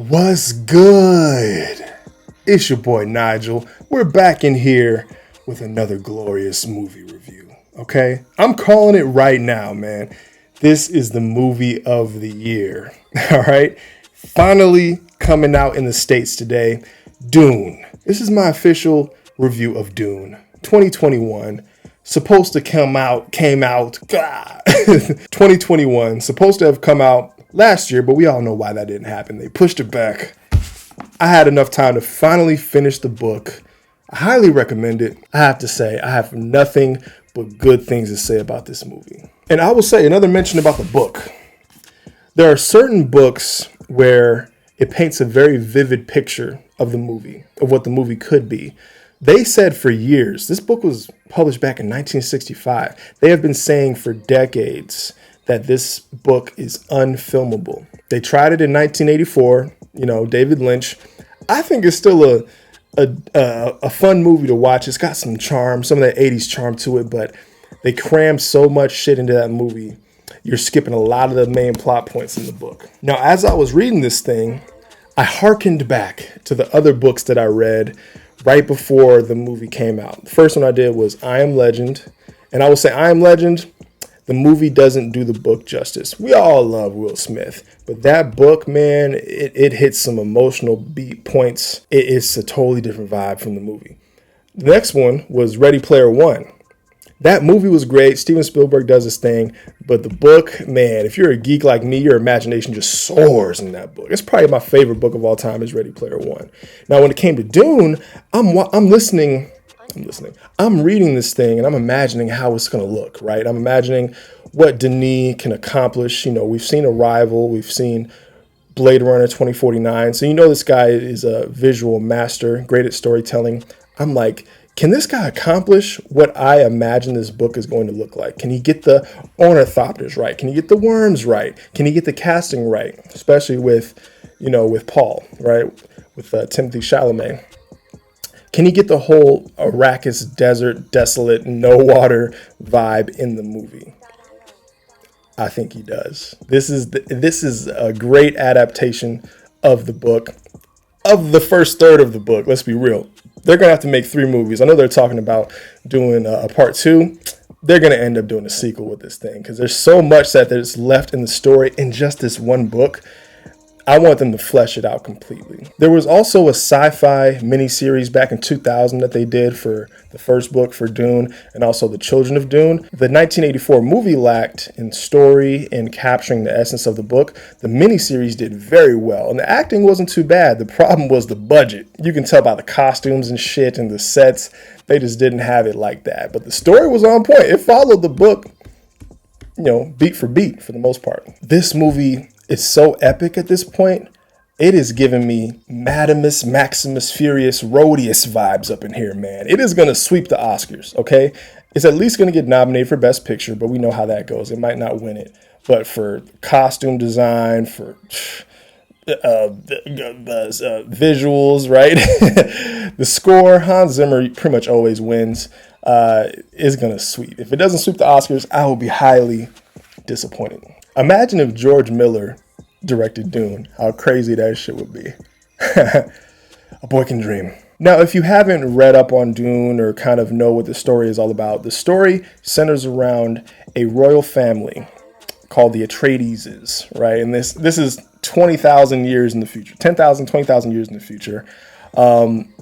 What's good? It's your boy Nigel. We're back in here with another glorious movie review, okay? I'm calling it right now, man. This is the movie of the year, all right? Finally coming out in the States today, Dune. This is my official review of Dune 2021. Supposed to came out, 2021, supposed to have come out last year, but we all know why that didn't happen. They pushed it back. I had enough time to finally finish the book. I highly recommend it. I have to say, I have nothing but good things to say about this movie. And I will say another mention about the book. There are certain books where it paints a very vivid picture of the movie, of what the movie could be. They said for years, this book was published back in 1965. They have been saying for decades that this book is unfilmable. They tried it in 1984, David Lynch. I think it's still a fun movie to watch. It's got some charm, some of that 80s charm to it, but they crammed so much shit into that movie. You're skipping a lot of the main plot points in the book. Now, as I was reading this thing, I hearkened back to the other books that I read right before the movie came out. The first one I did was I Am Legend. And I will say I Am Legend, the movie doesn't do the book justice. We all love Will Smith. But that book, man, it hits some emotional beat points. It's a totally different vibe from the movie. The next one was Ready Player One. That movie was great. Steven Spielberg does his thing. But the book, man, if you're a geek like me, your imagination just soars in that book. It's probably my favorite book of all time is Ready Player One. Now, when it came to Dune, I'm listening. I'm reading this thing and I'm imagining how it's going to look, right? I'm imagining what Denis can accomplish. We've seen Arrival. We've seen Blade Runner 2049. So this guy is a visual master, great at storytelling. I'm like, can this guy accomplish what I imagine this book is going to look like? Can he get the ornithopters right? Can he get the worms right? Can he get the casting right? Especially with Paul, right? With Timothée Chalamet. Can he get the whole Arrakis desert, desolate, no water vibe in the movie? I think he does. This is a great adaptation of the book, of the first third of the book. Let's be real. They're going to have to make 3 movies. I know they're talking about doing a part 2. They're going to end up doing a sequel with this thing because there's so much that is left in the story in just this one book. I want them to flesh it out completely. There was also a sci-fi miniseries back in 2000 that they did for the first book for Dune and also The Children of Dune. The 1984 movie lacked in story and capturing the essence of the book. The miniseries did very well, and the acting wasn't too bad. The problem was the budget. You can tell by the costumes and shit and the sets. They just didn't have it like that. But the story was on point. It followed the book, beat for beat for the most part. This movie is so epic at this point. It is giving me Madamus, Maximus, Furious, Rodius vibes up in here, man. It is going to sweep the Oscars, okay? It's at least going to get nominated for Best Picture, but we know how that goes. It might not win it. But for costume design, for visuals, right? The score, Hans Zimmer pretty much always wins, is going to sweep. If it doesn't sweep the Oscars, I will be highly disappointed. Imagine if George Miller directed Dune, how crazy that shit would be. A boy can dream. Now, if you haven't read up on Dune or kind of know what the story is all about, the story centers around a royal family called the Atreides, right? And this is 20,000 years in the future, 10,000, 20,000 years in the future,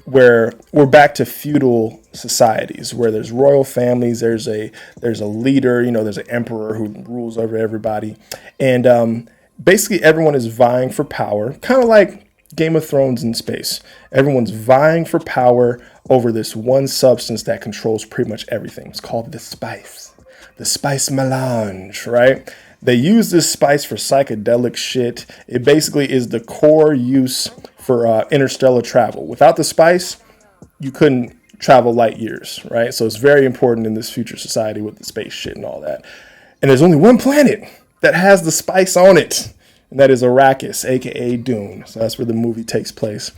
where we're back to feudal societies where there's royal families, there's a leader, there's an emperor who rules over everybody. And basically everyone is vying for power, kind of like Game of Thrones in space. Everyone's vying for power over this one substance that controls pretty much everything. It's called the spice melange, right? They use this spice for psychedelic shit. It basically is the core use for interstellar travel. Without the spice, you couldn't travel light years, right? So it's very important in this future society with the space shit and all that. And there's only one planet that has the spice on it, and that is Arrakis, aka Dune. So that's where the movie takes place.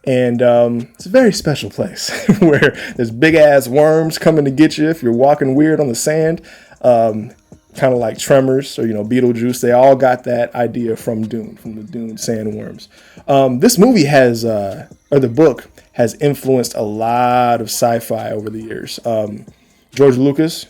And it's a very special place where there's big ass worms coming to get you if you're walking weird on the sand. kind of like Tremors or, Beetlejuice. They all got that idea from Dune, from the Dune sandworms. This movie or the book has influenced a lot of sci-fi over the years. George Lucas,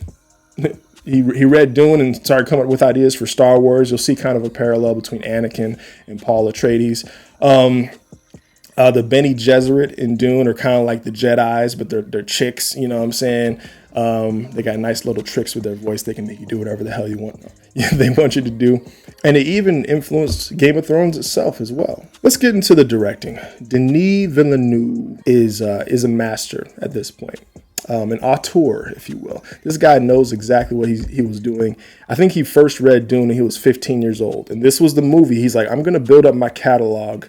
he read Dune and started coming up with ideas for Star Wars. You'll see kind of a parallel between Anakin and Paul Atreides. The Bene Gesserit in Dune are kind of like the Jedis, but they're chicks, you know what I'm saying? They got nice little tricks with their voice. They can make you do whatever the hell you want. They want you to do. And it even influenced Game of Thrones itself as well. Let's get into the directing. Denis Villeneuve is a master at this point. An auteur, if you will. This guy knows exactly what he was doing. I think he first read Dune when he was 15 years old. And this was the movie. He's like, I'm going to build up my catalog,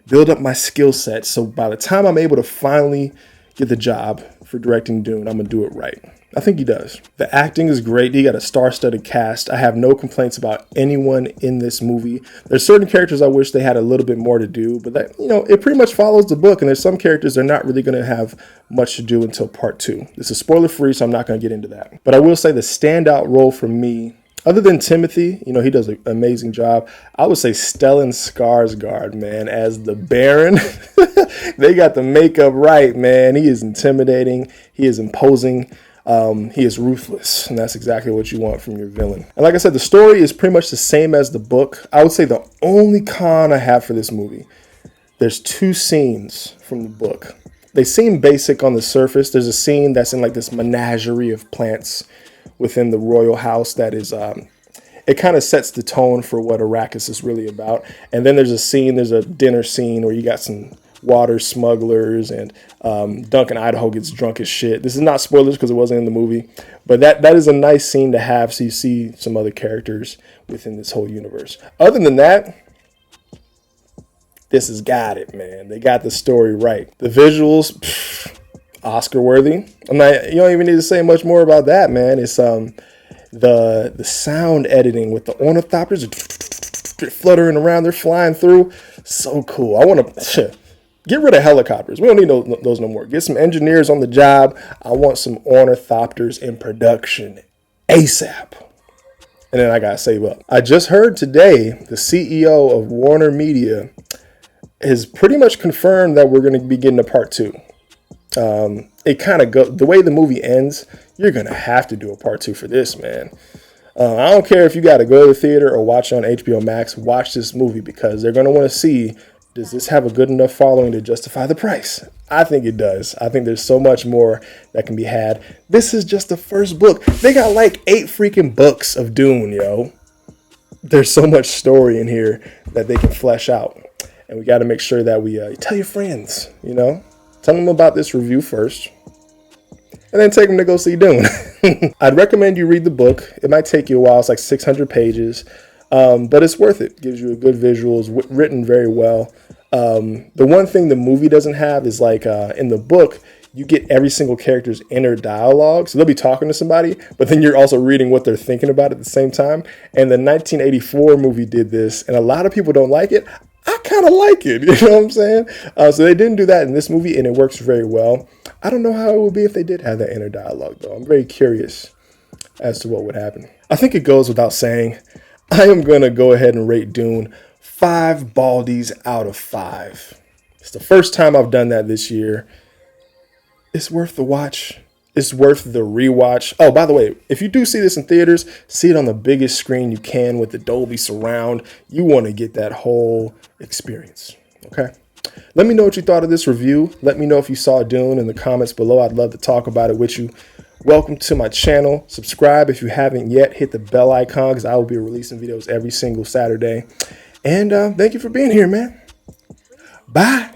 build up my skill set. So by the time I'm able to finally get the job for directing Dune, I'm going to do it right. I think he does. The acting is great. He got a star-studded cast. I have no complaints about anyone in this movie. There's certain characters I wish they had a little bit more to do, but that, it pretty much follows the book. And there's some characters they're not really going to have much to do until part 2. This is spoiler-free, so I'm not going to get into that. But I will say the standout role for me, other than Timothy, he does an amazing job. I would say Stellan Skarsgård, man, as the Baron. They got the makeup right, man. He is intimidating. He is imposing. He is ruthless, and that's exactly what you want from your villain. And like I said, the story is pretty much the same as the book. I would say the only con I have for this movie, there's 2 scenes from the book. They seem basic on the surface. There's a scene that's in like this menagerie of plants within the royal house that is, it kind of sets the tone for what Arrakis is really about. And then there's a dinner scene where you got some water smugglers and Duncan Idaho gets drunk as shit. This is not spoilers because it wasn't in the movie, but that is a nice scene to have so you see some other characters within this whole universe. Other than that, this has got it, man. They got the story right. The visuals, Oscar worthy. You don't even need to say much more about that, man. It's the sound editing with the ornithopters fluttering around, they're flying through. So cool. I want to get rid of helicopters. We don't need those no more. Get some engineers on the job. I want some ornithopters in production ASAP. And then I got to save up. I just heard today the CEO of Warner Media has pretty much confirmed that we're going to be getting a part 2. It kind of the way the movie ends, you're going to have to do a part 2 for this, man. I don't care if you got to go to the theater or watch it on HBO Max, watch this movie because they're going to want to see, does this have a good enough following to justify the price? I think it does. I think there's so much more that can be had. This is just the first book. They got like 8 freaking books of Dune, yo. There's so much story in here that they can flesh out. And we got to make sure that we tell your friends, Tell them about this review first. And then take them to go see Dune. I'd recommend you read the book. It might take you a while. It's like 600 pages. But it's worth it. Gives you a good visuals, written very well. The one thing the movie doesn't have is like in the book, you get every single character's inner dialogue. So they'll be talking to somebody, but then you're also reading what they're thinking about at the same time. And the 1984 movie did this, and a lot of people don't like it. I kind of like it, you know what I'm saying? So they didn't do that in this movie, and it works very well. I don't know how it would be if they did have that inner dialogue, though. I'm very curious as to what would happen. I think it goes without saying, I am going to go ahead and rate Dune 5 Baldies out of 5. It's the first time I've done that this year. It's worth the watch. It's worth the rewatch. Oh, by the way, if you do see this in theaters, see it on the biggest screen you can with the Dolby Surround. You want to get that whole experience, okay? Let me know what you thought of this review. Let me know if you saw Dune in the comments below. I'd love to talk about it with you. Welcome to my channel. Subscribe if you haven't yet. Hit the bell icon because I will be releasing videos every single Saturday. And thank you for being here, man. Bye.